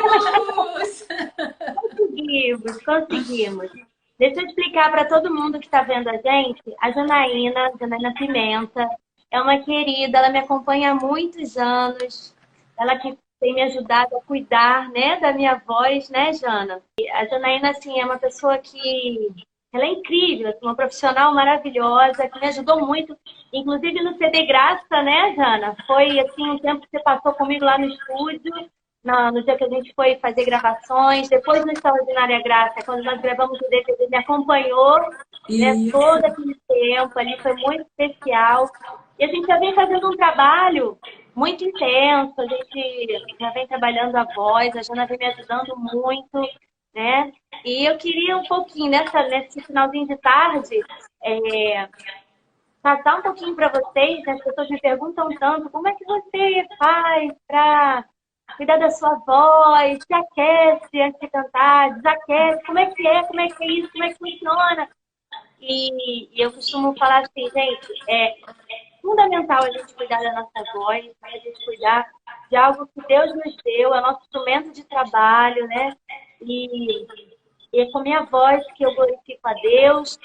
Conseguimos! Conseguimos, conseguimos. Deixa eu explicar para todo mundo que está vendo a gente. A Janaína Pimenta, é uma querida, ela me acompanha há muitos anos. Ela que tem me ajudado a cuidar, né, da minha voz, né, Jana? E a Janaína, assim, é uma pessoa que... Ela é incrível, assim, uma profissional maravilhosa, que me ajudou muito, inclusive no CD Graça, né, Jana? Foi, assim, um tempo que você passou comigo lá no estúdio, no dia que a gente foi fazer gravações, depois no Extraordinária Graça, quando nós gravamos o DVD, me acompanhou, né, Isso. todo aquele tempo ali, foi muito especial. E a gente já vem fazendo um trabalho muito intenso, a gente já vem trabalhando a voz, a Jana vem me ajudando muito, né? E eu queria um pouquinho, nesse finalzinho de tarde, é, passar um pouquinho para vocês, né? As pessoas me perguntam tanto, como é que você faz para cuidar da sua voz, se aquece antes de cantar, desaquece, como é que é isso, como é que funciona? E eu costumo falar assim, gente, é fundamental a gente cuidar da nossa voz, né? A gente cuidar de algo que Deus nos deu, é o nosso instrumento de trabalho, né? E, e é com a minha voz que eu glorifico a Deus,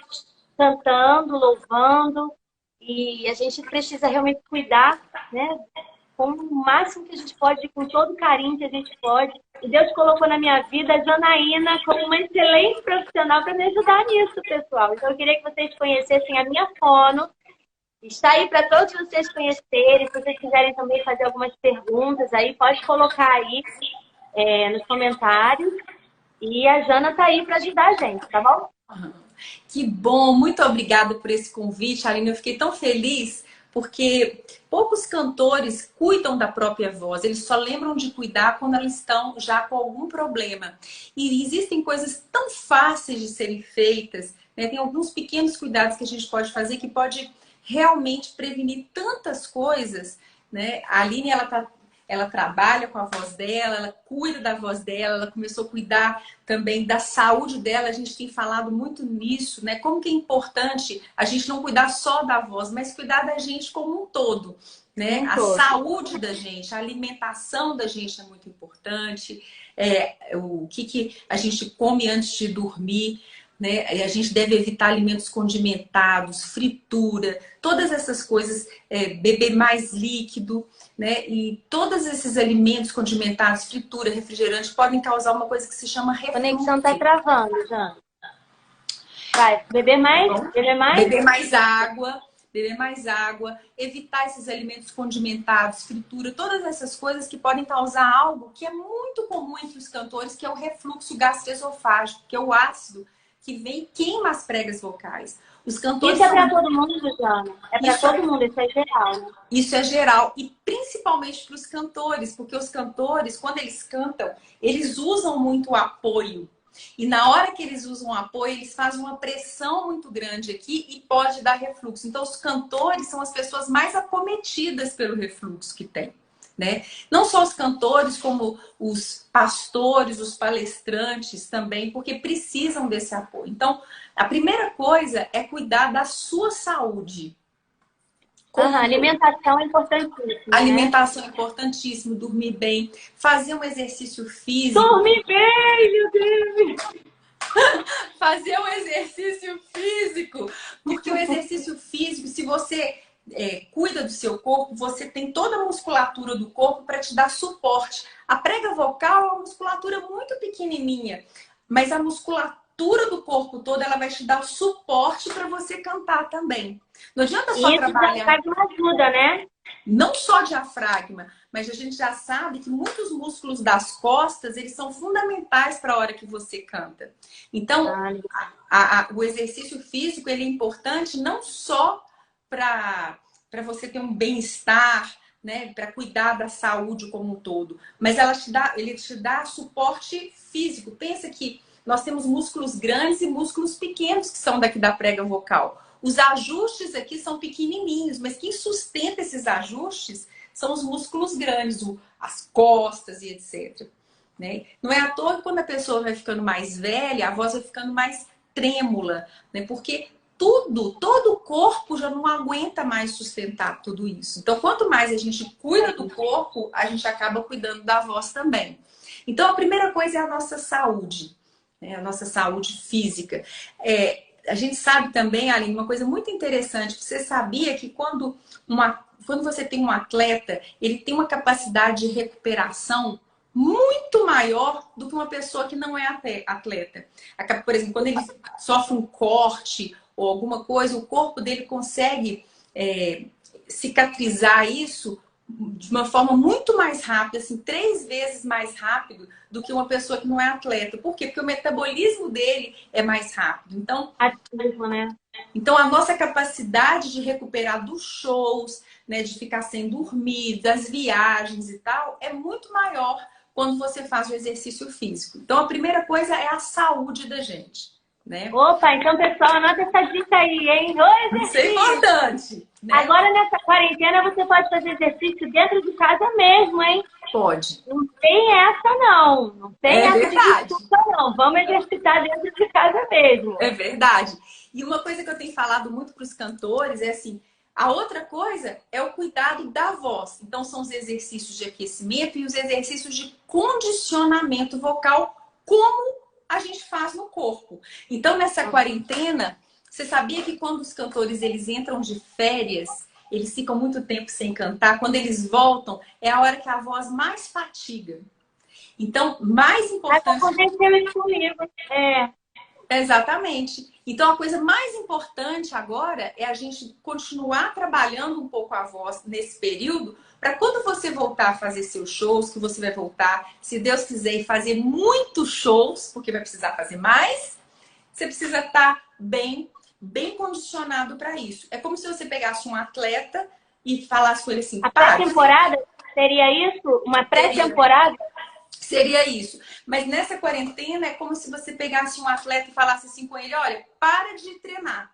cantando, louvando, e a gente precisa realmente cuidar, né? Com o máximo que a gente pode, com todo o carinho que a gente pode. E Deus colocou na minha vida a Janaína como uma excelente profissional para me ajudar nisso, pessoal. Então, eu queria que vocês conhecessem a minha fono. Está aí para todos vocês conhecerem. Se vocês quiserem também fazer algumas perguntas aí, pode colocar aí nos comentários. E a Jana está aí para ajudar a gente, tá bom? Que bom, muito obrigada por esse convite, Aline. Eu fiquei tão feliz porque poucos cantores cuidam da própria voz, eles só lembram de cuidar quando eles estão já com algum problema. E existem coisas tão fáceis de serem feitas, né? Tem alguns pequenos cuidados que a gente pode fazer que pode realmente prevenir tantas coisas, né? A Aline, ela trabalha com a voz dela, ela cuida da voz dela, ela começou a cuidar também da saúde dela. A gente tem falado muito nisso, né? Como que é importante a gente não cuidar só da voz, mas cuidar da gente como um todo, né? Um A todo. saúde da gente, a alimentação da gente é muito importante. O que a gente come antes de dormir, né? A gente deve evitar alimentos condimentados, fritura, todas essas coisas, beber mais líquido, né? E todos esses alimentos condimentados, fritura, refrigerante, podem causar uma coisa que se chama A conexão refluxo. está travando, Jana. Vai, beber Tá mais? bom? Beber mais? Beber mais água, evitar esses alimentos condimentados, fritura, todas essas coisas que podem causar algo que é muito comum entre os cantores, que é o refluxo gastroesofágico, que é o ácido que vem e queima as pregas vocais. Os cantores Isso é são... para todo mundo, Jana. É para Isso todo mundo, isso é geral, né? Isso é geral e principalmente para os cantores, porque os cantores, quando eles cantam, eles usam muito o apoio. E na hora que eles usam o apoio, eles fazem uma pressão muito grande aqui e pode dar refluxo. Então, os cantores são as pessoas mais acometidas pelo refluxo que tem, né? Não só os cantores, como os pastores, os palestrantes também, porque precisam desse apoio. Então, a primeira coisa é cuidar da sua saúde. Aham, Como um todo. alimentação é importantíssima, né? Alimentação é importantíssimo, dormir bem, fazer um exercício físico. Dormir bem, meu Deus! Fazer um exercício físico. Porque o exercício físico, se você cuida do seu corpo, você tem toda a musculatura do corpo para te dar suporte. A prega vocal é uma musculatura muito pequenininha, mas a musculatura do corpo todo, ela vai te dar o suporte para você cantar também. Não adianta só E isso já trabalhar faz uma ajuda, né? não só diafragma, mas a gente já sabe que muitos músculos das costas, eles são fundamentais para a hora que você canta. Então, Ah, o exercício físico, ele é importante não só para você ter um bem-estar, né, para cuidar da saúde como um todo, mas ele te dá suporte físico. Pensa que nós temos músculos grandes e músculos pequenos que são daqui da prega vocal. Os ajustes aqui são pequenininhos, mas quem sustenta esses ajustes são os músculos grandes, as costas e etc. Né? Não é à toa que quando a pessoa vai ficando mais velha, a voz vai ficando mais trêmula, né? Porque todo o corpo já não aguenta mais sustentar tudo isso. Então, quanto mais a gente cuida do corpo, a gente acaba cuidando da voz também. Então, a primeira coisa é a nossa saúde, né? A nossa saúde física. A gente sabe também, Aline, uma coisa muito interessante. Você sabia que quando você tem um atleta, ele tem uma capacidade de recuperação muito maior do que uma pessoa que não é atleta. Por exemplo, quando ele sofre um corte ou alguma coisa, o corpo dele consegue cicatrizar isso de uma forma muito mais rápida, assim, 3 vezes mais rápido do que uma pessoa que não é atleta. Por quê? Porque o metabolismo dele é mais rápido. Então, ativo, né? Então, a nossa capacidade de recuperar dos shows, né, de ficar sem dormir, das viagens e tal, é muito maior quando você faz o exercício físico. Então, a primeira coisa é a saúde da gente, né? Opa, então, pessoal, anota essa dica aí, hein? Isso é importante, né? Agora, nessa quarentena, você pode fazer exercício dentro de casa mesmo, hein? Pode. Não tem essa, não. Não tem essa verdade. desculpa, não. Vamos exercitar dentro de casa mesmo. É verdade. E uma coisa que eu tenho falado muito para os cantores é assim, a outra coisa é o cuidado da voz. Então, são os exercícios de aquecimento e os exercícios de condicionamento vocal, como a gente faz no corpo. Então, nessa quarentena, você sabia que quando os cantores eles entram de férias, eles ficam muito tempo sem cantar, quando eles voltam, é a hora que a voz mais fatiga. Então, mais importante... Aconteceu isso comigo. Exatamente. Então, a coisa mais importante agora é a gente continuar trabalhando um pouco a voz nesse período, para quando você voltar a fazer seus shows, que você vai voltar, se Deus quiser, fazer muitos shows, porque vai precisar fazer mais, você precisa estar bem condicionado para isso. É como se você pegasse um atleta e falasse com ele assim... A pré-temporada seria isso? Uma pré-temporada? Seria isso. Mas nessa quarentena é como se você pegasse um atleta e falasse assim com ele, olha, para de treinar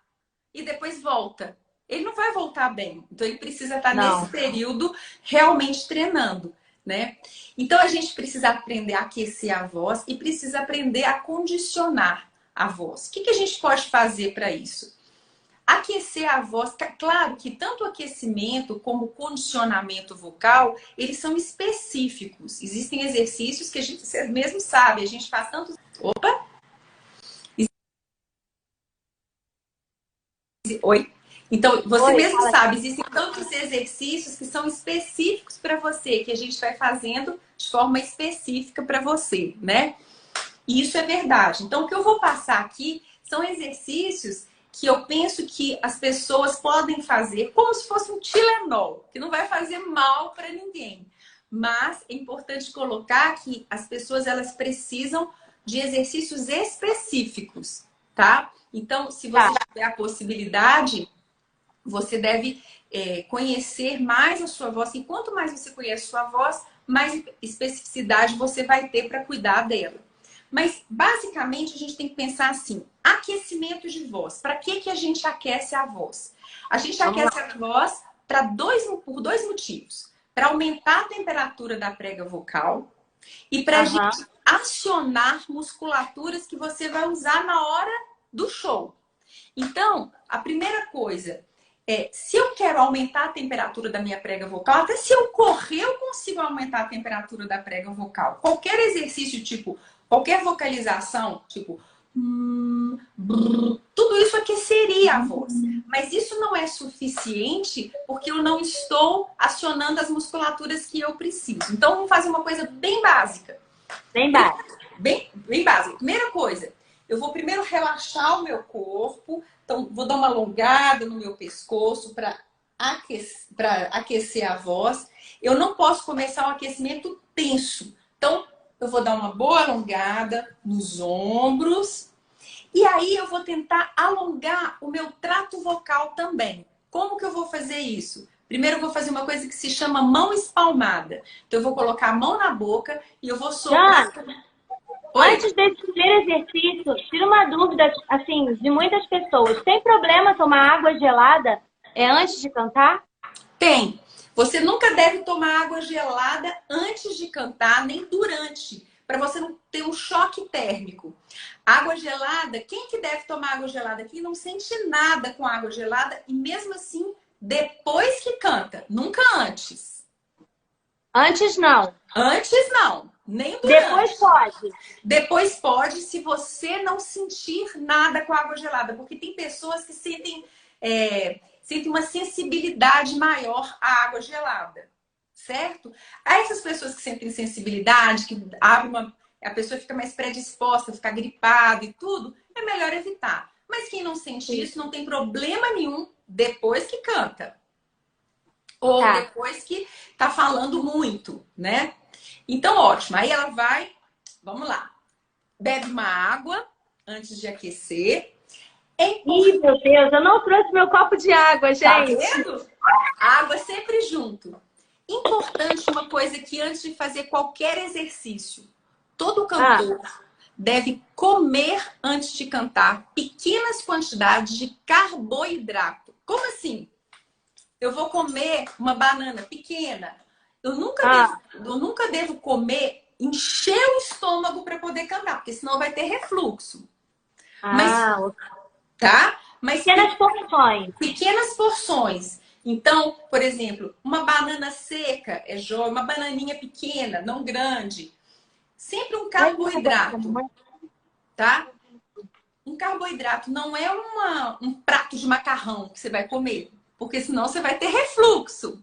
e depois volta. Ele não vai voltar bem. Então ele precisa estar nesse período realmente treinando, né? Então a gente precisa aprender a aquecer a voz e precisa aprender a condicionar a voz. O que a gente pode fazer para isso? Aquecer a voz, claro que tanto o aquecimento como o condicionamento vocal, eles são específicos. Existem exercícios que você mesmo sabe, a gente faz tantos... Opa! Oi? Então, você mesmo sabe, existem tantos exercícios que são específicos para você, que a gente vai fazendo de forma específica para você, né? E isso é verdade. Então, o que eu vou passar aqui são exercícios que eu penso que as pessoas podem fazer como se fosse um Tilenol, que não vai fazer mal para ninguém. Mas é importante colocar que as pessoas elas precisam de exercícios específicos, tá? Então, se você tiver a possibilidade, você deve conhecer mais a sua voz. E quanto mais você conhece a sua voz, mais especificidade você vai ter para cuidar dela. Mas, basicamente, a gente tem que pensar assim, aquecimento de voz. Para que a gente aquece a voz? A gente aquece a voz por dois motivos. Para aumentar a temperatura da prega vocal e para a gente acionar musculaturas que você vai usar na hora do show. Então, a primeira coisa se eu quero aumentar a temperatura da minha prega vocal, até se eu correr, eu consigo aumentar a temperatura da prega vocal. Qualquer exercício, tipo... Qualquer vocalização, tipo... tudo isso aqueceria a voz. Mas isso não é suficiente porque eu não estou acionando as musculaturas que eu preciso. Então, vamos fazer uma coisa bem básica. Bem básica. Bem básica. Primeira coisa, eu vou primeiro relaxar o meu corpo. Então, vou dar uma alongada no meu pescoço para aquecer a voz. Eu não posso começar o aquecimento tenso. Então, eu vou dar uma boa alongada nos ombros. E aí eu vou tentar alongar o meu trato vocal também. Como que eu vou fazer isso? Primeiro eu vou fazer uma coisa que se chama mão espalmada. Então eu vou colocar a mão na boca e eu vou soprar. Antes desse primeiro exercício, tira uma dúvida assim, de muitas pessoas. Tem problema tomar água gelada antes de cantar? Tem. Você nunca deve tomar água gelada antes de cantar, nem durante. para você não ter um choque térmico. Água gelada, quem que deve tomar água gelada? Quem não sente nada com água gelada e mesmo assim, depois que canta, nunca antes. Antes não. Antes não, nem durante. Depois pode. Depois pode, se você não sentir nada com água gelada, porque tem pessoas que sentem uma sensibilidade maior à água gelada, certo? A essas pessoas que sentem sensibilidade, que a pessoa fica mais predisposta a ficar gripada e tudo, é melhor evitar. Mas quem não sente isso, não tem problema nenhum depois que canta. Ou depois que tá falando muito, né? Então, ótimo. Aí ela vai, vamos lá, bebe uma água antes de aquecer. Ih, meu Deus, eu não trouxe meu copo de água, gente. Tá vendo? Água sempre junto. Importante uma coisa que antes de fazer qualquer exercício, todo cantor deve comer antes de cantar pequenas quantidades de carboidrato. Como assim? Eu vou comer uma banana pequena. Eu nunca devo comer, encher o estômago para poder cantar, porque senão vai ter refluxo. Mas pequenas porções. Pequenas porções. Então, por exemplo, uma banana seca é jóia, uma bananinha pequena, não grande. Sempre um carboidrato, tá? Um carboidrato não é um prato de macarrão que você vai comer, porque senão você vai ter refluxo.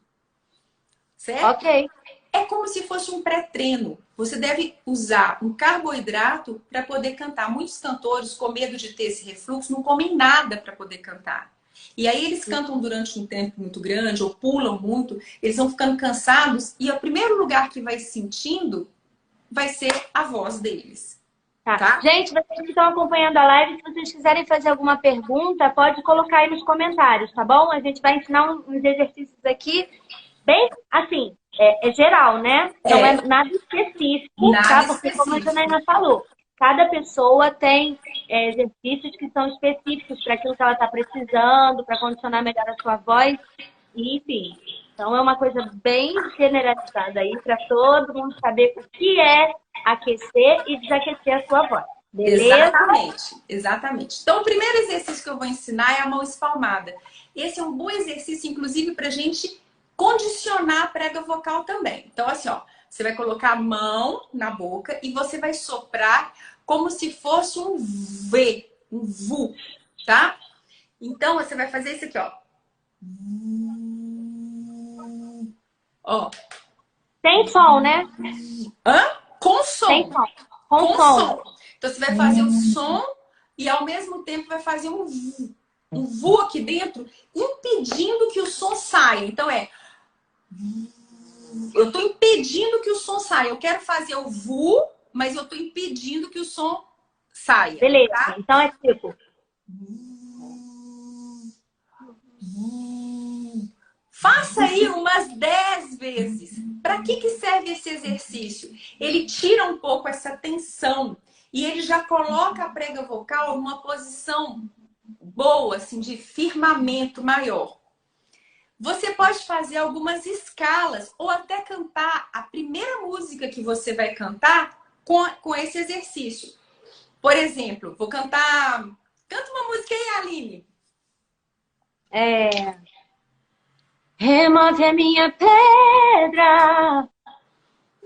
Certo? Ok. É como se fosse um pré-treino. Você deve usar um carboidrato para poder cantar. Muitos cantores, com medo de ter esse refluxo, não comem nada para poder cantar. E aí eles cantam durante um tempo muito grande ou pulam muito, eles vão ficando cansados e o primeiro lugar que vai sentindo vai ser a voz deles. Tá? Gente, vocês que estão acompanhando a live, se vocês quiserem fazer alguma pergunta, pode colocar aí nos comentários, tá bom? A gente vai ensinar uns exercícios aqui, bem assim, é geral, né? Não é nada específico, tá? Porque como a Janaína falou, cada pessoa tem exercícios que são específicos para aquilo que ela está precisando, para condicionar melhor a sua voz, enfim. Então é uma coisa bem generalizada aí para todo mundo saber o que é aquecer e desaquecer a sua voz. Beleza? Exatamente. Então o primeiro exercício que eu vou ensinar é a mão espalmada. Esse é um bom exercício, inclusive, para a gente condicionar a prega vocal também. Então assim, ó, você vai colocar a mão na boca e você vai soprar como se fosse um V, um VU, tá? Então você vai fazer isso aqui, ó. Ó. Sem som, né? Com som. Sem som. Com som. Então você vai fazer o som e ao mesmo tempo vai fazer um VU aqui dentro, impedindo que o som saia. Então eu estou impedindo que o som saia. Eu quero fazer o VU, mas eu estou impedindo que o som saia. Beleza. Tá? Então é tipo... Faça aí umas 10 vezes. Para que serve esse exercício? Ele tira um pouco essa tensão e ele já coloca a prega vocal numa posição boa, assim, de firmamento maior. Você pode fazer algumas escalas ou até cantar a primeira música que você vai cantar com esse exercício. Por exemplo, vou cantar... Canta uma música aí, Aline. Remove a minha pedra,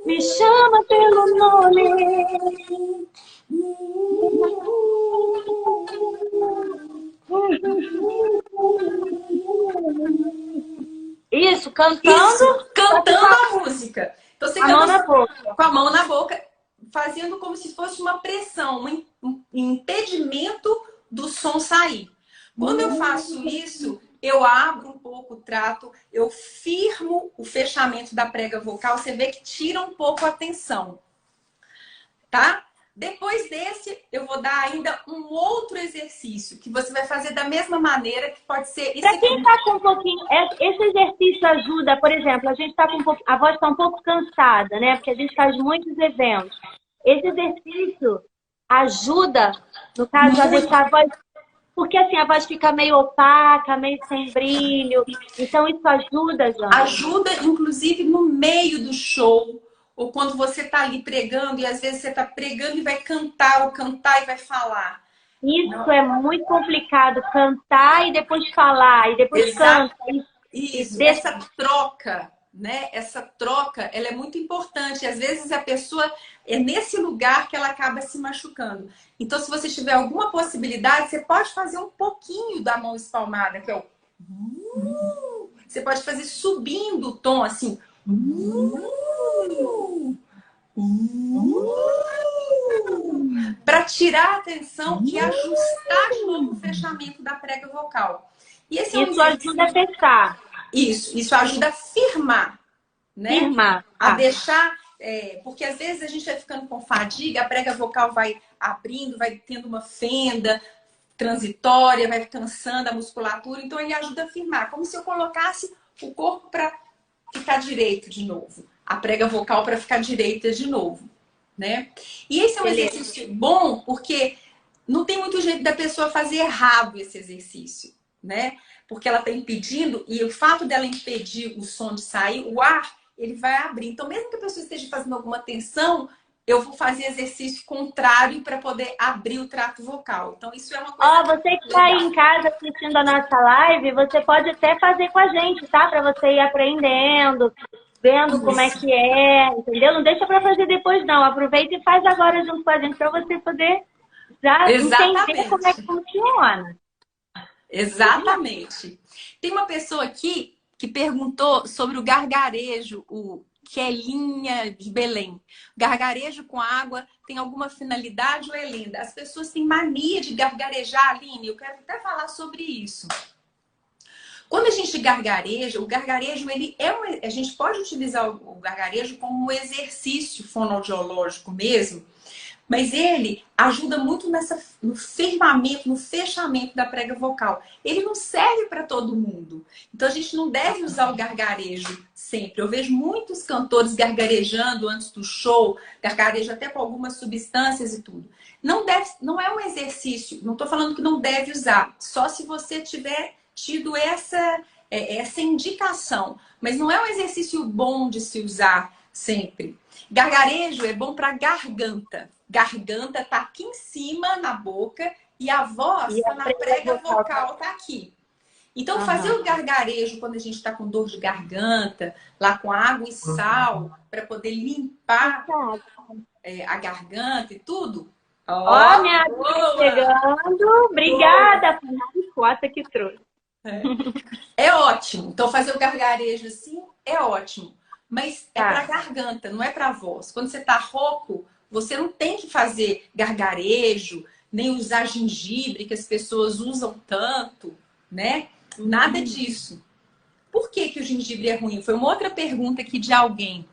me chama pelo nome. Isso, cantando a música. Então você canta a mão na boca. Com a mão na boca, fazendo como se fosse uma pressão, um impedimento do som sair. Quando eu faço isso, eu abro um pouco o trato, eu firmo o fechamento da prega vocal, você vê que tira um pouco a tensão, tá? Depois desse, eu vou dar ainda um outro exercício, que você vai fazer da mesma maneira, que pode ser... Para quem está com um pouquinho... Esse exercício ajuda, por exemplo, a gente está com um pouco... A voz está um pouco cansada, né? Porque a gente faz muitos eventos. Esse exercício ajuda, no caso, a deixar a voz... Porque assim, a voz fica meio opaca, meio sem brilho. Então isso ajuda, Jana? Ajuda, inclusive, no meio do show. Ou quando você está ali pregando e às vezes você está pregando e vai cantar, ou cantar e vai falar. Isso é muito complicado, cantar e depois falar, e depois Exato. canta. Isso, essa troca, né? Essa troca, ela é muito importante. E às vezes a pessoa é nesse lugar que ela acaba se machucando. Então, se você tiver alguma possibilidade, você pode fazer um pouquinho da mão espalmada, que é o você pode fazer subindo o tom assim. Para tirar a atenção e ajustar de novo o fechamento da prega vocal. E esse é um Isso ajuda a fechar. Isso ajuda a firmar, né? Firmar. A deixar, porque às vezes a gente vai ficando com fadiga, a prega vocal vai abrindo, vai tendo uma fenda transitória, vai cansando a musculatura, então ele ajuda a firmar, como se eu colocasse o corpo para ficar direito de novo, a prega vocal para ficar direita de novo, né? E esse é um exercício bom porque não tem muito jeito da pessoa fazer errado esse exercício, né? Porque ela está impedindo, e o fato dela impedir o som de sair, o ar, ele vai abrir. Então, mesmo que a pessoa esteja fazendo alguma tensão, eu vou fazer exercício contrário para poder abrir o trato vocal. Então, isso é uma coisa. Você que está aí em casa assistindo a nossa live, você pode até fazer com a gente, tá? Para você ir aprendendo, vendo como é que é, entendeu? Não deixa para fazer depois, não. Aproveita e faz agora junto com a gente para você poder já entender como é que funciona. Exatamente. Tem uma pessoa aqui que perguntou sobre o gargarejo, o Kelinha de Belém. Gargarejo com água tem alguma finalidade ou é linda? As pessoas têm mania de gargarejar, Aline. Eu quero até falar sobre isso. Quando a gente gargareja, o gargarejo, a gente pode utilizar o gargarejo como um exercício fonoaudiológico mesmo, mas ele ajuda muito no firmamento, no fechamento da prega vocal. Ele não serve para todo mundo. Então a gente não deve usar o gargarejo sempre. Eu vejo muitos cantores gargarejando antes do show, gargarejo até com algumas substâncias e tudo. Não é um exercício, não estou falando que não deve usar, só se você tiver tido essa indicação. Mas não é um exercício bom de se usar sempre. Gargarejo é bom para garganta. Garganta tá aqui em cima na boca e a voz tá na prega vocal, tá aqui. Então, fazer o gargarejo quando a gente está com dor de garganta, lá com água e sal, para poder limpar a garganta e tudo. Ó, minha amiga chegando. Obrigada por mais cota que trouxe. É ótimo. Então, fazer o gargarejo assim é ótimo. Mas é para garganta, não é para voz. Quando você tá rouco, você não tem que fazer gargarejo, nem usar gengibre, que as pessoas usam tanto, né? Nada disso. Por que que o gengibre é ruim? Foi uma outra pergunta aqui de alguém.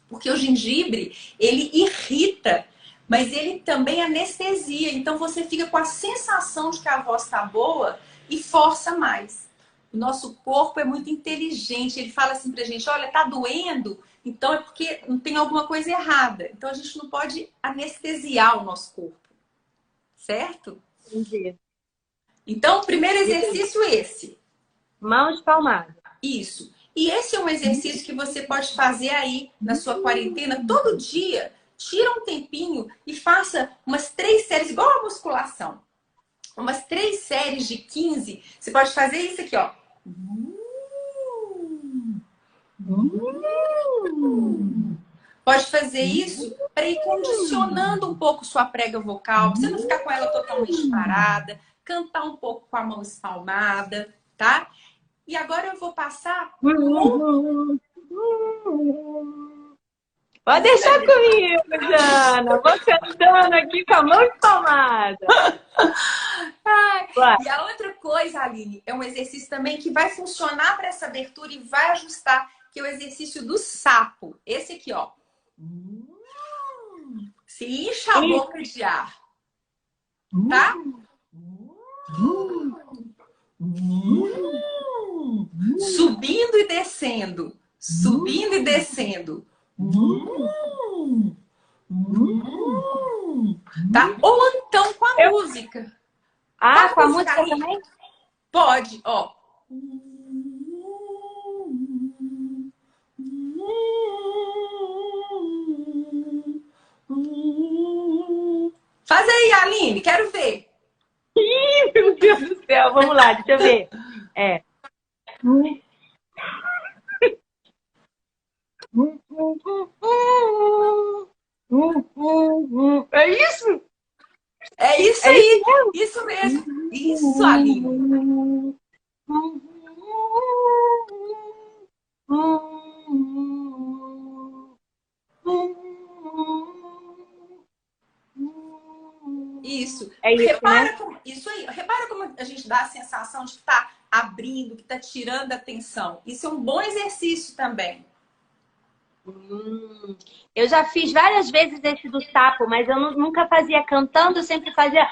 Porque o gengibre, ele irrita, mas ele também anestesia. Então, você fica com a sensação de que a voz tá boa e força mais. O nosso corpo é muito inteligente. Ele fala assim pra gente, olha, tá doendo, então é porque não tem alguma coisa errada. Então a gente não pode anestesiar o nosso corpo. Certo? Entendi. Então, o primeiro exercício é esse. Mão espalmada. Isso. E esse é um exercício que você pode fazer aí na sua quarentena todo dia. Tira um tempinho e faça umas 3 séries, igual a musculação. Umas 3 séries de 15. Você pode fazer isso aqui, ó. Pode fazer isso para ir condicionando um pouco sua prega vocal, pra você não ficar com ela totalmente parada, cantar um pouco com a mão espalmada, tá? E agora eu vou passar. Pode deixar comigo, Jana. Vou cantando aqui com a mão espalmada. E a outra coisa, Aline, é um exercício também que vai funcionar para essa abertura e vai ajustar, que é o exercício do sapo. Esse aqui, ó. Se incha a boca de ar. Tá? Subindo e descendo. Subindo e descendo. Tá? Ou então com a música. Com a música também? Pode, ó. Faz aí, Aline, quero ver. Ih, meu Deus do céu, vamos lá, deixa eu ver. É. É isso? É isso É isso aí, mesmo? isso mesmo. Isso, Aline. Isso. É isso, né? Repara como, isso aí. Repara como a gente dá a sensação de estar abrindo, que está tirando a atenção. Isso é um bom exercício também. Eu já fiz várias vezes esse do sapo, mas eu nunca fazia cantando, eu sempre fazia.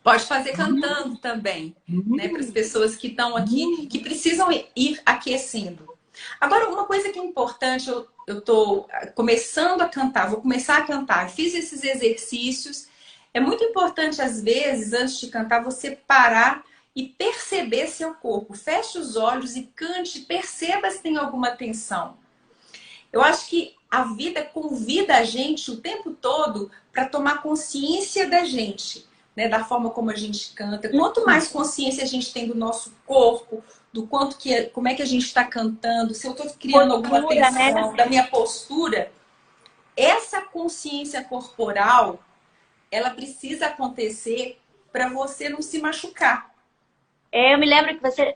Pode fazer cantando também, né? Para as pessoas que estão aqui, que precisam ir aquecendo. Agora, uma coisa que é importante, eu estou começando a cantar, vou começar a cantar. Fiz esses exercícios. É muito importante, às vezes, antes de cantar, você parar e perceber seu corpo. Feche os olhos e cante, perceba se tem alguma tensão. Eu acho que a vida convida a gente o tempo todo para tomar consciência da gente, né? Da forma como a gente canta. Quanto mais consciência a gente tem do nosso corpo, do quanto que como é que a gente está cantando, se eu estou criando alguma Postura, né? tensão, da minha postura, essa consciência corporal, ela precisa acontecer para você não se machucar. Eu me lembro que você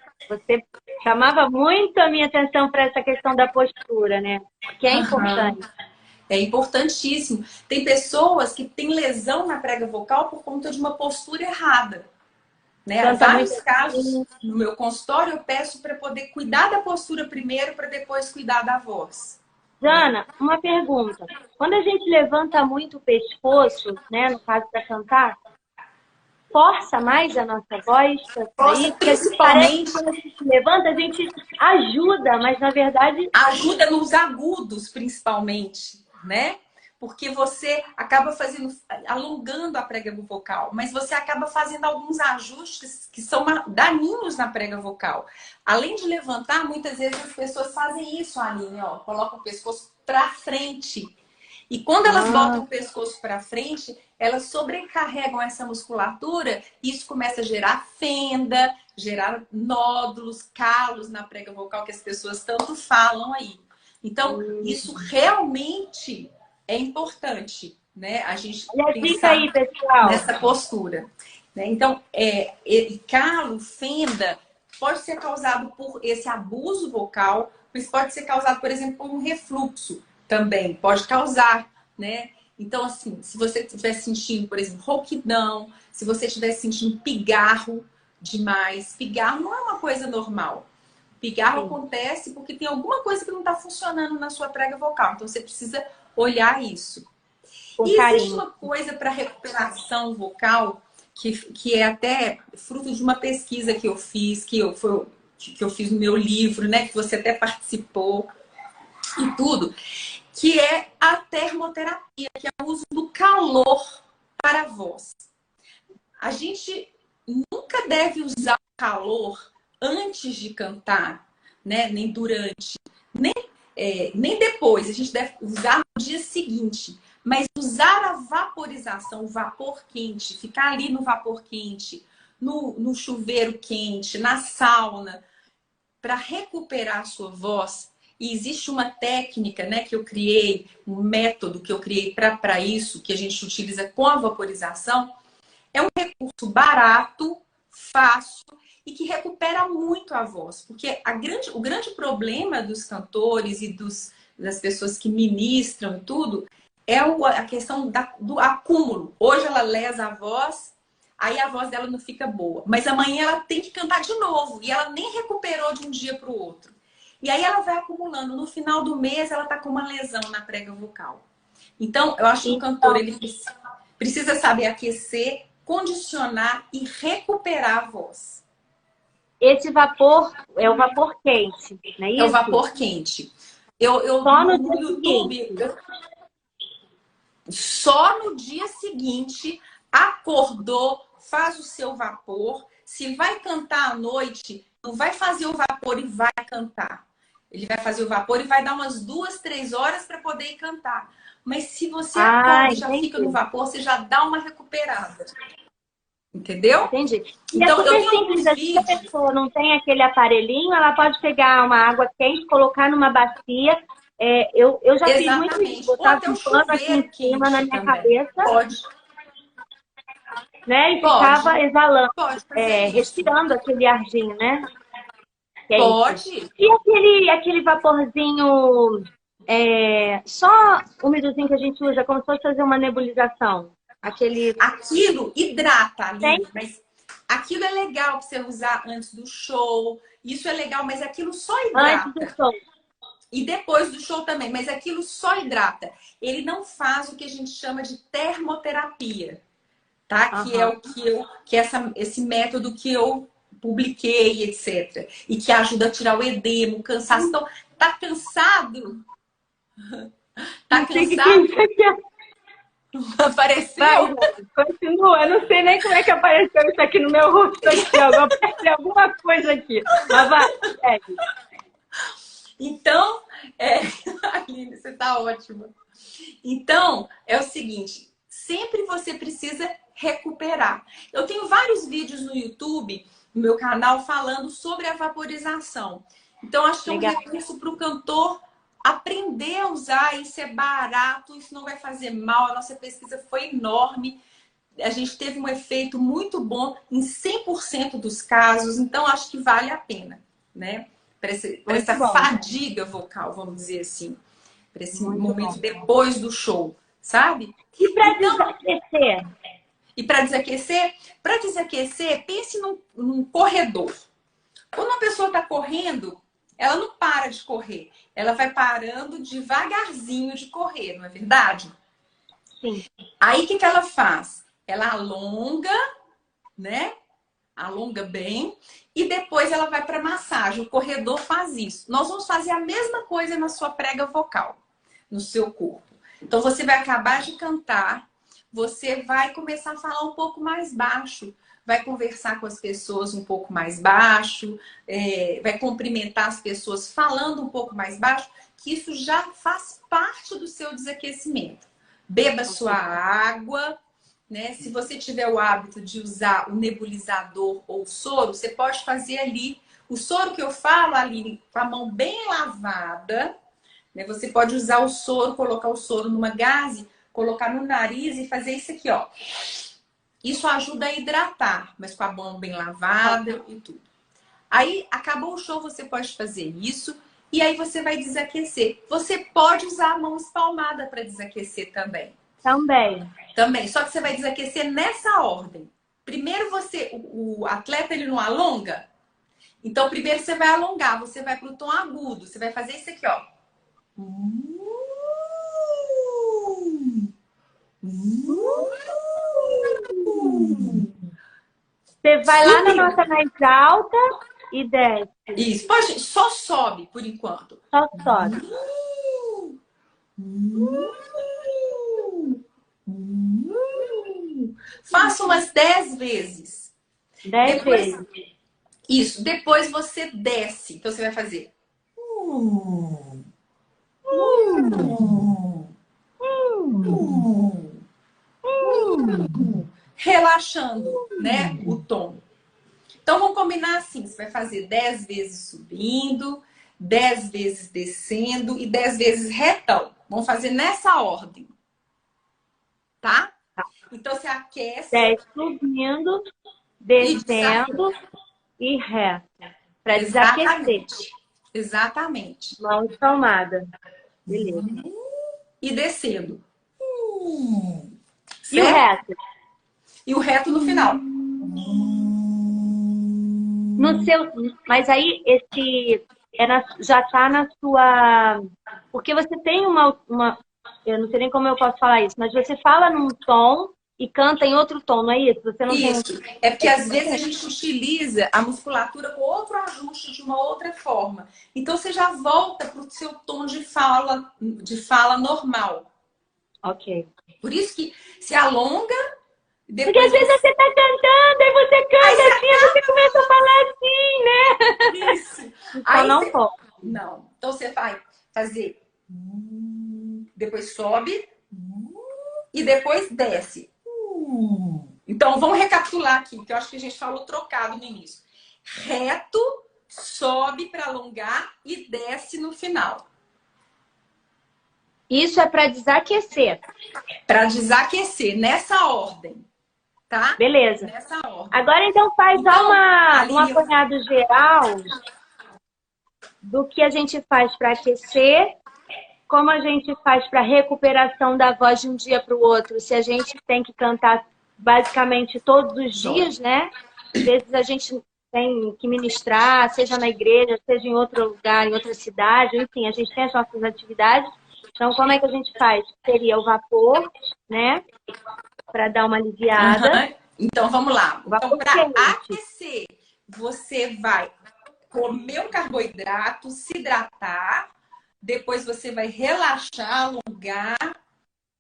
chamava muito a minha atenção para essa questão da postura, né? Que é Aham. importante. É importantíssimo. Tem pessoas que têm lesão na prega vocal por conta de uma postura errada. Né? Canta muito Vários casos assim. no meu consultório eu peço para poder cuidar da postura primeiro para depois cuidar da voz. Né? Jana, uma pergunta. Quando a gente levanta muito o pescoço, né, no caso para cantar, força mais a nossa voz para Nossa, sair? Porque a gente parece que principalmente quando a gente levanta, a gente ajuda, mas na verdade. ajuda nos agudos, principalmente, né? Porque você acaba fazendo, alongando a prega vocal, mas você acaba fazendo alguns ajustes que são daninhos na prega vocal. Além de levantar, muitas vezes as pessoas fazem isso, Aline, ó, colocam o pescoço para frente. E quando elas botam o pescoço para frente, elas sobrecarregam essa musculatura e isso começa a gerar fenda, gerar nódulos, calos na prega vocal que as pessoas tanto falam aí. Então, isso realmente é importante, né? A gente Olha a dica pensar aí, pessoal. nessa postura. Né? Então, calo, fenda, pode ser causado por esse abuso vocal, mas pode ser causado, por exemplo, por um refluxo também. Pode causar, né? Então, assim, se você estiver sentindo, por exemplo, rouquidão, se você estiver sentindo pigarro demais, pigarro não é uma coisa normal. Pigarro acontece porque tem alguma coisa que não está funcionando na sua prega vocal. Então, você precisa olhar isso. Com E existe carinho. uma coisa para recuperação vocal que é até fruto de uma pesquisa que eu fiz, que eu fiz no meu livro, né? Que você até participou e tudo, que é a termoterapia, que é o uso do calor para a voz. A gente nunca deve usar o calor antes de cantar, né? Nem durante, nem depois. A gente deve usar no dia seguinte. Mas usar a vaporização, o vapor quente, ficar ali no vapor quente, no chuveiro quente, na sauna, para recuperar a sua voz. E existe uma técnica, né, que eu criei, um método que eu criei para isso, que a gente utiliza com a vaporização. É um recurso barato, fácil e que recupera muito a voz. Porque o grande problema dos cantores e das pessoas que ministram e tudo é a questão do acúmulo. Hoje ela lesa a voz, aí a voz dela não fica boa. Mas amanhã ela tem que cantar de novo e ela nem recuperou de um dia para o outro. E aí ela vai acumulando. No final do mês ela está com uma lesão na prega vocal. Então, eu acho que o cantor ele precisa saber aquecer, condicionar e recuperar a voz. Esse vapor é o vapor quente, não é isso? É o vapor quente. Só no YouTube, só no dia seguinte, acordou, faz o seu vapor. Se vai cantar à noite, não vai fazer o vapor e vai cantar. Ele vai fazer o vapor e vai dar umas 2, 3 horas para poder ir cantar. Mas se você acorda e já fica no vapor, você já dá uma recuperada. Entendeu? Entendi. E é Então, eu super tenho simples, alguns se a vídeos. pessoa não tem aquele aparelhinho, ela pode pegar uma água quente, colocar numa bacia. Eu já fiz muito isso, Exatamente. Ou botava até um o pano aqui em chuveiro cima na quente minha também. cabeça, Pode, né? E ficava pode, exalando, pode fazer isso. respirando aquele arzinho, né? Quente. Pode. E aquele vaporzinho só úmidozinho que a gente usa, como se fosse fazer uma nebulização. Aquele. Aquilo hidrata, Tem? Aline, mas aquilo é legal para você usar antes do show. Isso é legal, mas aquilo só Antes do hidrata. som. E depois do show também, mas aquilo só hidrata. Ele não faz o que a gente chama de termoterapia, tá? Que é o que esse método que eu publiquei, etc. E que ajuda a tirar o edema, o cansaço. Então, tá cansado? Tá cansado? Apareceu? Vai, continua. Eu não sei nem como é que apareceu isso aqui no meu rosto aqui, ó. Apareceu alguma coisa aqui. Mas vai, segue. Então, Aline, você tá ótima. Então, é o seguinte, sempre você precisa recuperar. Eu tenho vários vídeos no YouTube, no meu canal, falando sobre a vaporização. Então, acho que é um recurso para o cantor aprender a usar. Isso é barato, isso não vai fazer mal. A nossa pesquisa foi enorme. A gente teve um efeito muito bom em 100% dos casos. Então, acho que vale a pena, né? Para essa fadiga vocal, vamos dizer assim. Para esse momento depois do show, sabe? E para desaquecer? E para desaquecer? Para desaquecer, pense num corredor. Quando uma pessoa está correndo, ela não para de correr. Ela vai parando devagarzinho de correr, não é verdade? Sim. Aí, o que ela faz? Ela alonga, né? Alonga bem. E depois ela vai para massagem. O corredor faz isso. Nós vamos fazer a mesma coisa na sua prega vocal, no seu corpo. Então, você vai acabar de cantar. Você vai começar a falar um pouco mais baixo. Vai conversar com as pessoas um pouco mais baixo, vai cumprimentar as pessoas falando um pouco mais baixo, que isso já faz parte do seu desaquecimento. Beba sua água, né? Se você tiver o hábito de usar o nebulizador ou o soro, você pode fazer ali. O soro que eu falo, Aline, com a mão bem lavada, né? Você pode usar o soro, colocar o soro numa gaze, colocar no nariz e fazer isso aqui, ó. Isso ajuda a hidratar, mas com a mão bem lavada e tudo. Aí, acabou o show, você pode fazer isso. E aí, você vai desaquecer. Você pode usar a mão espalmada para desaquecer também. Também. Só que você vai desaquecer nessa ordem. Primeiro, o atleta, ele não alonga. Então, primeiro você vai alongar. Você vai para o tom agudo. Você vai fazer isso aqui, ó. Você vai lá na nota mais alta e desce. Isso. Pode, só sobe por enquanto. Só sobe. Faça umas 10 vezes. 10 vezes. Isso. Depois você desce. Então você vai fazer. Relaxando, né? O tom. Então vamos combinar assim. Você vai fazer 10 vezes subindo, 10 vezes descendo e 10 vezes retão. Vamos fazer nessa ordem. Tá? Então você aquece. 10 subindo, descendo e reto. Para desaquecer. Exatamente. Mão espalmada. Beleza. E descendo. E o reto? E o reto no final. No seu, mas aí esse já está na sua. Porque você tem uma. Eu não sei nem como eu posso falar isso, mas você fala num tom e canta em outro tom, não é isso? Você não isso. É porque às vezes a gente utiliza a musculatura com outro ajuste de uma outra forma. Então você já volta para o seu tom de fala normal. Ok. Por isso que se alonga. Porque às vezes você tá cantando, aí você canta assim, aí você começa a falar assim, né? Isso. Então não pode. Não. Então você vai fazer. Depois sobe. E depois desce. Então vamos recapitular aqui, que eu acho que a gente falou trocado no início. Reto, sobe para alongar e desce no final. Isso é para desaquecer. Para desaquecer, nessa ordem, tá? Beleza. Nessa ordem. Agora, então, faz Então, um apanhado geral do que a gente faz para aquecer, como a gente faz para recuperação da voz de um dia para o outro, se a gente tem que cantar basicamente todos os dias, né? Às vezes a gente tem que ministrar, seja na igreja, seja em outro lugar, em outra cidade, enfim, a gente tem as nossas atividades. Então, como é que a gente faz? Seria o vapor, né? Para dar uma aliviada. Então, vamos lá. Então, para quente. aquecer, você vai comer um carboidrato, se hidratar, depois você vai relaxar, alongar,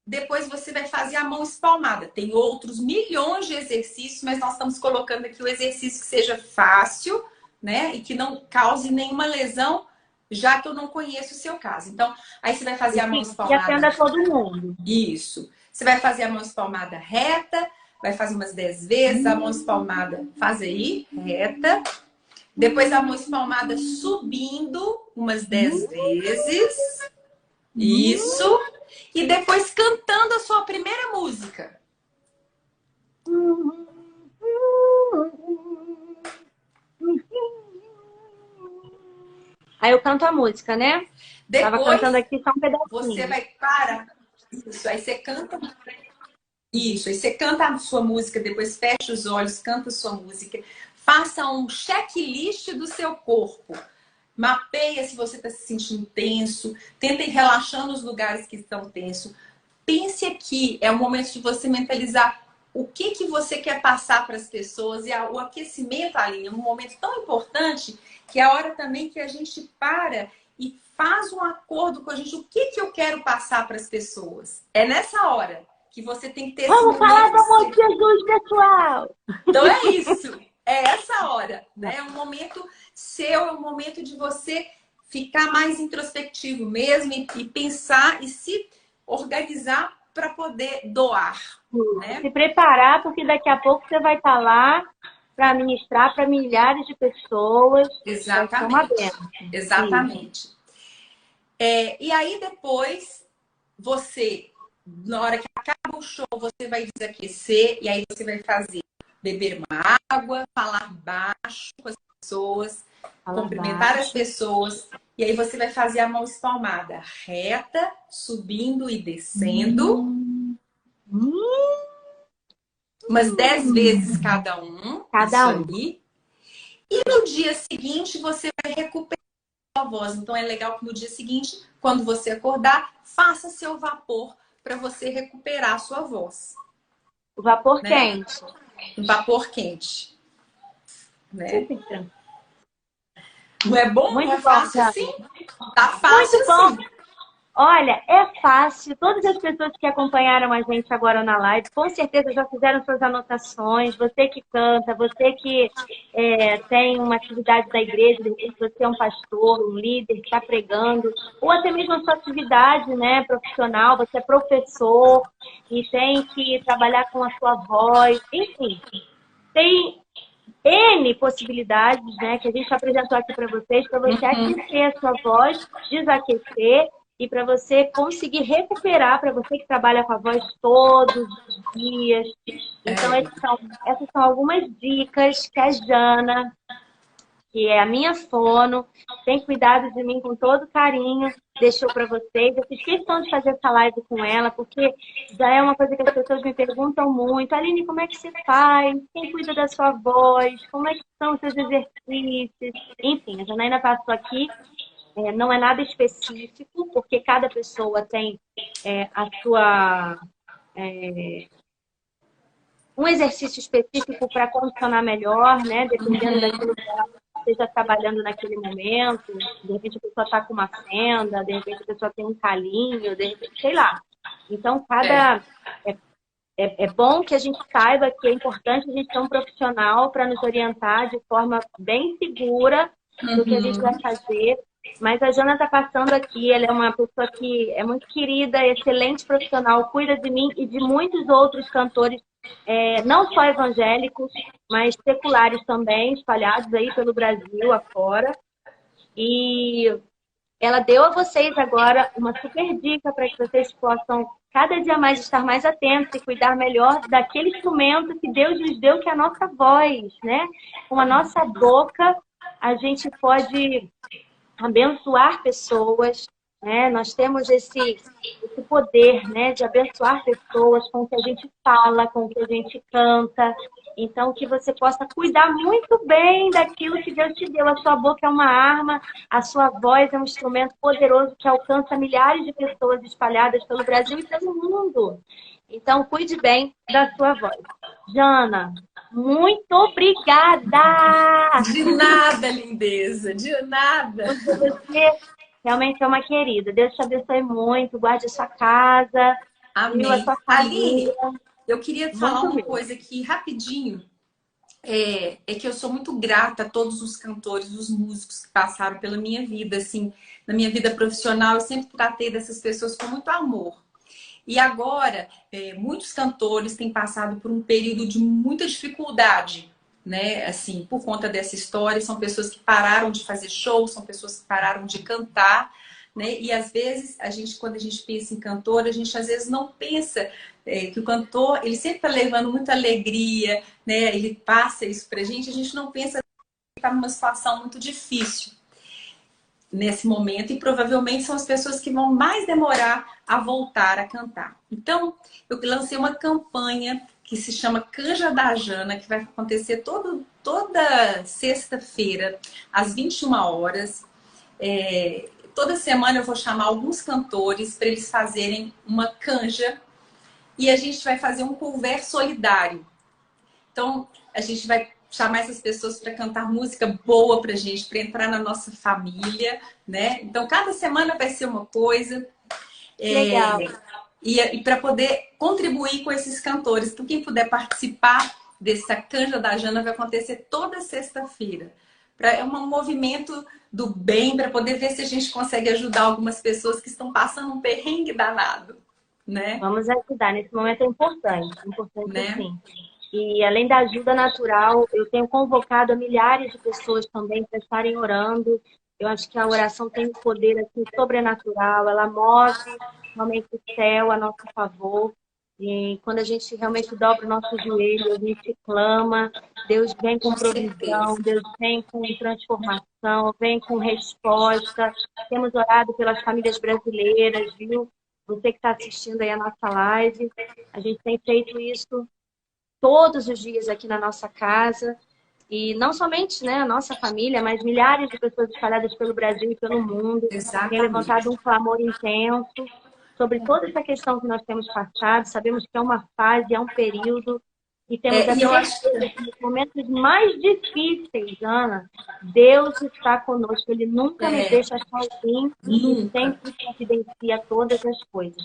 depois você vai fazer a mão espalmada. Tem outros milhões de exercícios, mas nós estamos colocando aqui o exercício que seja fácil, né? E que não cause nenhuma lesão, já que eu não conheço o seu caso. Então, aí você vai fazer a mão espalmada. E atenda todo mundo. Isso. Você vai fazer a mão espalmada reta, vai fazer umas 10 vezes, a mão espalmada faz aí, reta. Depois a mão espalmada subindo umas 10 vezes. Isso. E depois cantando a sua primeira música. Aí eu canto a música, né? Depois, tava cantando aqui só um pedacinho. Você vai parar. Isso, aí você canta. Isso, aí você canta a sua música, depois fecha os olhos, canta a sua música. Faça um checklist do seu corpo. Mapeia se você está se sentindo tenso. Tenta ir relaxando os lugares que estão tensos. Pense aqui, é o momento de você mentalizar o que você quer passar para as pessoas. E o aquecimento, Aline, é um momento tão importante que é a hora também que a gente para e faz um acordo com a gente. O que eu quero passar para as pessoas? É nessa hora que você tem que ter Vamos falar do amor de Jesus, pessoal! Então é isso. É essa hora, né? É um momento seu, é um momento de você ficar mais introspectivo mesmo e pensar e se organizar para poder doar. Né? Se preparar, porque daqui a pouco você vai estar lá para ministrar para milhares de pessoas. Exatamente. Exatamente. E aí depois, você, na hora que acaba o show, você vai desaquecer e aí você vai beber uma água, falar baixo com as pessoas, cumprimentar as pessoas. E aí você vai fazer a mão espalmada reta, subindo e descendo. Umas 10 vezes cada um. Ali. E no dia seguinte você vai recuperar a voz. Então é legal que no dia seguinte, quando você acordar, faça seu vapor para você recuperar a sua voz. O vapor quente. Um vapor quente. Né? Não é bom? Muito não é fácil bom, assim? Tá fácil muito bom. assim. Olha, é fácil. Todas as pessoas que acompanharam a gente agora na live, com certeza já fizeram suas anotações. Você que canta, você que tem uma atividade da igreja, de repente você é um pastor, um líder que está pregando, ou até mesmo a sua atividade, né, profissional, você é professor e tem que trabalhar com a sua voz. Enfim, tem N possibilidades, né, que a gente apresentou aqui para vocês, para você aquecer a sua voz, desaquecer, e para você conseguir recuperar, para você que trabalha com a voz todos os dias. Então, essas são algumas dicas que a Jana, que é a minha fono, tem cuidado de mim com todo carinho, deixou para vocês. Eu fiz questão de fazer essa live com ela, porque já é uma coisa que as pessoas me perguntam muito. Aline, como é que você faz? Quem cuida da sua voz? Como é que são os seus exercícios? Enfim, a Janaína passou aqui. Não é nada específico, porque cada pessoa tem a sua... um exercício específico para condicionar melhor, né? Dependendo daquilo que ela esteja trabalhando naquele momento. De repente a pessoa está com uma fenda, de repente a pessoa tem um calinho, de repente, sei lá. Então, é bom que a gente saiba que é importante a gente ter um profissional para nos orientar de forma bem segura do que a gente vai fazer mas a Jana está passando aqui. Ela é uma pessoa que é muito querida, excelente profissional, cuida de mim e de muitos outros cantores, não só evangélicos, mas seculares também, espalhados aí pelo Brasil afora. E ela deu a vocês agora uma super dica para que vocês possam cada dia mais estar mais atentos e cuidar melhor daquele instrumento que Deus nos deu, que é a nossa voz, né? Com a nossa boca, a gente pode abençoar pessoas, né? Nós temos esse poder, né, de abençoar pessoas com o que a gente fala, com o que a gente canta. Então, que você possa cuidar muito bem daquilo que Deus te deu. A sua boca é uma arma, a sua voz é um instrumento poderoso que alcança milhares de pessoas espalhadas pelo Brasil e pelo mundo. Então, cuide bem da sua voz. Jana, muito obrigada! De nada, lindeza, de nada. Você realmente é uma querida. Deus te abençoe muito, guarde a sua casa, viu, a Amém. sua Aline, família. eu queria falar Muito uma mesmo. coisa aqui rapidinho. É que eu sou muito grata a todos os cantores, os músicos que passaram pela minha vida, assim, na minha vida profissional, eu sempre tratei dessas pessoas com muito amor. E agora, muitos cantores têm passado por um período de muita dificuldade, né? Assim, por conta dessa história, são pessoas que pararam de fazer show, são pessoas que pararam de cantar, né? E às vezes, quando a gente pensa em cantor, a gente às vezes não pensa que o cantor, ele sempre está levando muita alegria, né? Ele passa isso pra gente, a gente não pensa que está numa situação muito difícil nesse momento, e provavelmente são as pessoas que vão mais demorar a voltar a cantar. Então, eu lancei uma campanha que se chama Canja da Jana, que vai acontecer toda sexta-feira, às 21 horas. Toda semana eu vou chamar alguns cantores para eles fazerem uma canja e a gente vai fazer um cover solidário. Então, a gente vai chamar essas pessoas para cantar música boa pra gente, para entrar na nossa família, né? Então, cada semana vai ser uma coisa. Legal. E para poder contribuir com esses cantores. Então, quem puder participar dessa Canja da Jana vai acontecer toda sexta-feira. É um movimento do bem para poder ver se a gente consegue ajudar algumas pessoas que estão passando um perrengue danado, né? Vamos ajudar. Nesse momento é importante Né? sim. E além da ajuda natural, eu tenho convocado a milhares de pessoas também para estarem orando. Eu acho que a oração tem um poder assim, sobrenatural, ela move realmente o céu a nosso favor. E quando a gente realmente dobra o nosso joelho, a gente clama, Deus vem com Com provisão, certeza. Deus vem com transformação, vem com resposta. Temos orado pelas famílias brasileiras, viu? Você que está assistindo aí a nossa live, a gente tem feito isso todos os dias aqui na nossa casa. E não somente, né, a nossa família, mas milhares de pessoas espalhadas pelo Brasil e pelo mundo têm Exatamente. levantado um clamor intenso sobre toda essa questão que nós temos passado. Sabemos que é uma fase, é um período, e temos a E eu acho certeza que nos momentos mais difíceis, Ana, Deus está conosco. Ele nunca nos deixa sozinhos e nunca. sempre providencia todas as coisas.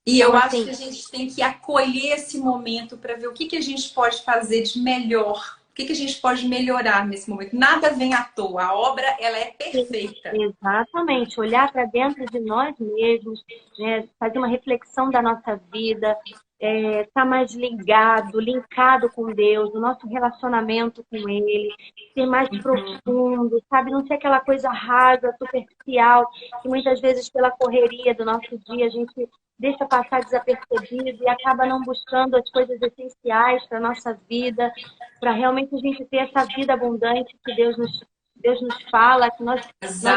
E Então, eu acho assim, que a gente tem que acolher esse momento para ver o que a gente pode fazer de melhor. O que a gente pode melhorar nesse momento. Nada vem à toa. A obra, ela é perfeita. exatamente, olhar para dentro de nós mesmos, né? Fazer uma reflexão da nossa vida, estar mais ligado, linkado com Deus, o nosso relacionamento com Ele, ser mais profundo, sabe? Não ser aquela coisa rasa, superficial, que muitas vezes pela correria do nosso dia a gente deixa passar desapercebido e acaba não buscando as coisas essenciais para a nossa vida, para realmente a gente ter essa vida abundante que Deus nos fala, que nós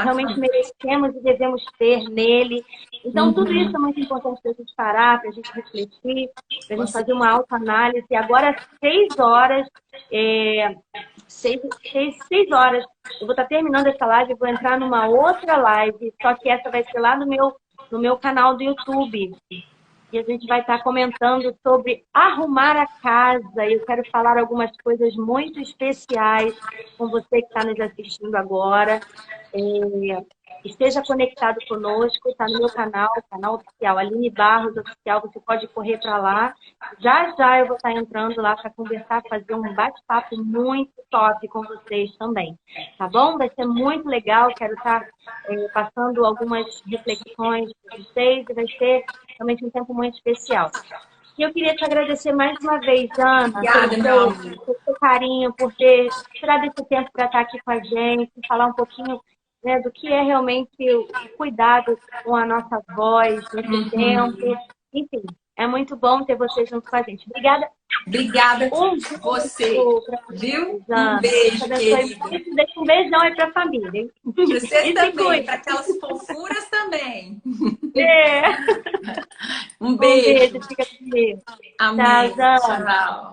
realmente merecemos e devemos ter nele. Então, tudo isso é muito importante para a gente parar, para a gente refletir, para a gente fazer uma autoanálise. E agora, às 6 horas, 6 horas, eu vou estar terminando essa live e vou entrar numa outra live, só que essa vai ser lá no meu canal do YouTube. e a gente vai estar comentando sobre arrumar a casa. Eu quero falar algumas coisas muito especiais com você que está nos assistindo agora. Esteja conectado conosco, está no meu canal, canal oficial, Aline Barros Oficial, você pode correr para lá. Já já eu vou estar entrando lá para conversar, fazer um bate-papo muito top com vocês também, tá bom? Vai ser muito legal, quero estar passando algumas reflexões para vocês e vai ser realmente um tempo muito especial. E eu queria te agradecer mais uma vez, Ana, Obrigada, meu amor. pelo seu carinho, por ter tirado esse tempo para estar aqui com a gente, falar um pouquinho, né, do que é realmente o cuidado com a nossa voz nesse tempo. Enfim, é muito bom ter você junto com a gente. Obrigada. Obrigada Um você, beijo pra viu? vocês, Ana. Um beijo, Deus abençoe querida. muito. Deixa um beijão aí para a família, hein? Para você E se também, cuide. para aquelas fofuras também. É. Um Um beijo. beijo, fica com Deus. Amém. Tchau, Ana. Tchau.